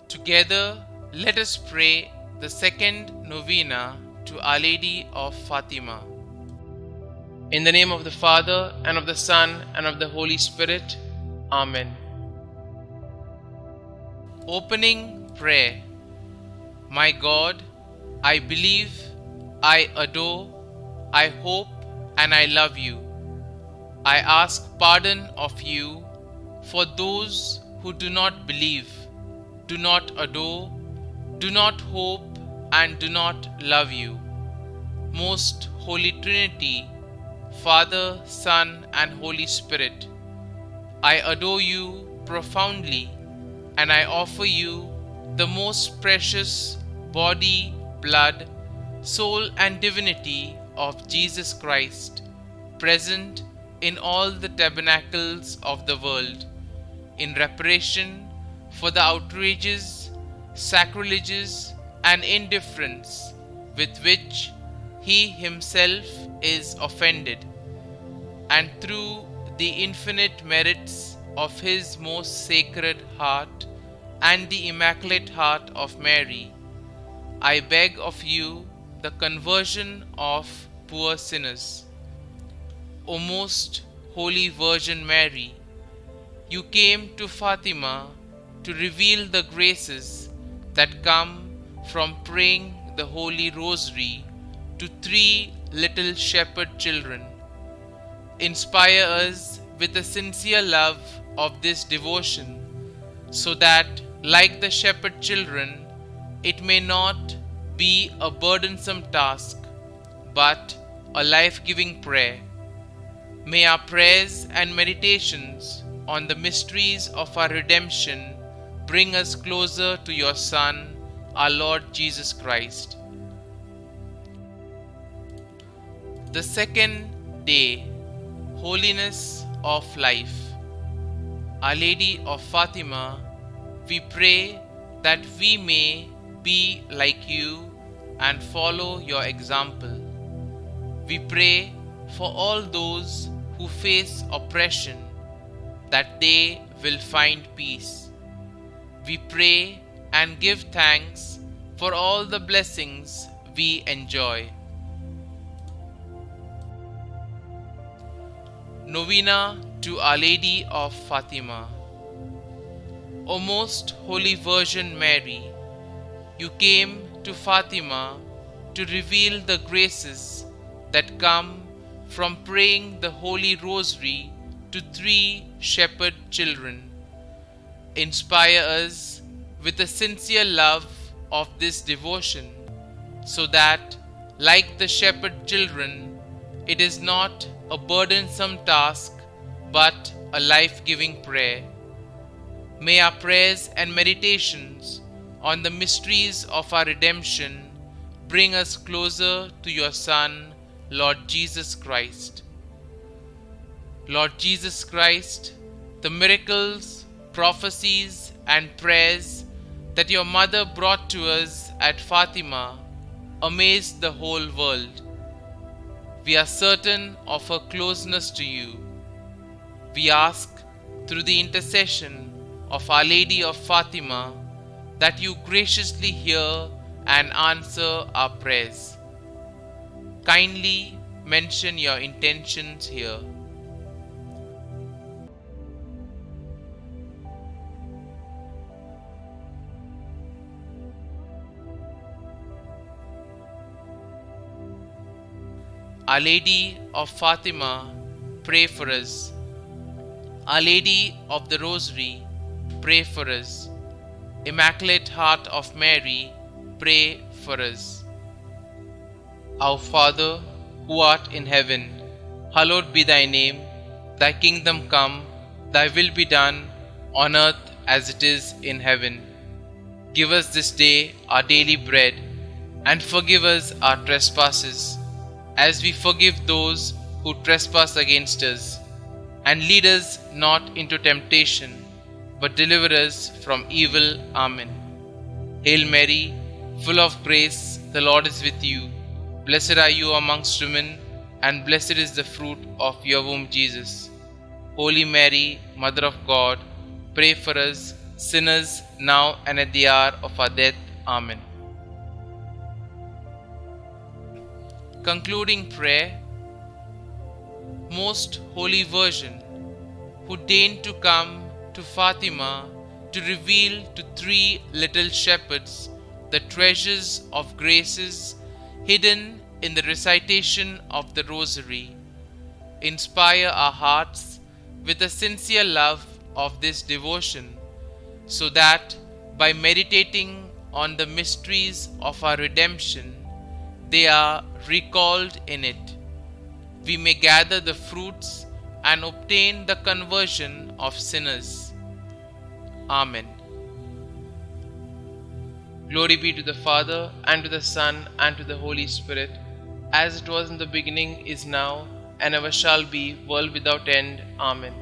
Together, let us pray the second novena to Our Lady of Fatima. In the name of the Father, and of the Son, and of the Holy Spirit. Amen. Opening Prayer. My God, I believe, I adore, I hope, and I love you. I ask pardon of you for those who do not believe, do not adore, do not hope, and do not love you. Most Holy Trinity, Father, Son, and Holy Spirit, I adore you profoundly, and I offer you the most precious body, blood, soul, and divinity of Jesus Christ, present in all the tabernacles of the world, in reparation for the outrages, sacrileges, and indifference with which he himself is offended, and through the infinite merits of his most sacred heart and the Immaculate Heart of Mary, I beg of you the conversion of poor sinners. O most Holy Virgin Mary, you came to Fatima to reveal the graces that come from praying the Holy Rosary to 3 little shepherd children. Inspire us with a sincere love of this devotion, so that, like the shepherd children, it may not be a burdensome task, but a life-giving prayer. May our prayers and meditations on the mysteries of our redemption bring us closer to your Son, our Lord Jesus Christ. The second day, Holiness of Life. Our Lady of Fatima, we pray that we may be like you and follow your example. We pray for all those who face oppression, that they will find peace. We pray and give thanks for all the blessings we enjoy. Novena to Our Lady of Fatima. O most Holy Virgin Mary, you came to Fatima to reveal the graces that come from praying the Holy Rosary to 3 shepherd children. Inspire us with a sincere love of this devotion, so that, like the shepherd children, it is not a burdensome task, but a life-giving prayer. May our prayers and meditations on the mysteries of our redemption bring us closer to your Son, Lord Jesus Christ. Lord Jesus Christ, the miracles, prophecies, and prayers that your mother brought to us at Fatima amazed the whole world. We are certain of her closeness to you. We ask, through the intercession of Our Lady of Fatima, that you graciously hear and answer our prayers. Kindly mention your intentions here. Our Lady of Fatima, pray for us. Our Lady of the Rosary, pray for us. Immaculate Heart of Mary, pray for us. Our Father, who art in heaven, hallowed be thy name. Thy kingdom come, thy will be done, on earth as it is in heaven. Give us this day our daily bread, and forgive us our trespasses, as we forgive those who trespass against us. And lead us not into temptation, but deliver us from evil. Amen. Hail Mary, full of grace, the Lord is with you. Blessed are you amongst women, and blessed is the fruit of your womb, Jesus. Holy Mary, Mother of God, pray for us sinners, now and at the hour of our death. Amen. Concluding prayer. Most Holy Virgin, who deigned to come to Fatima to reveal to three little shepherds the treasures of graces hidden in the recitation of the Rosary, inspire our hearts with a sincere love of this devotion, so that by meditating on the mysteries of our redemption, they are recalled in it, we may gather the fruits and obtain the conversion of sinners. Amen. Glory be to the Father, and to the Son, and to the Holy Spirit, as it was in the beginning, is now, and ever shall be, world without end. Amen.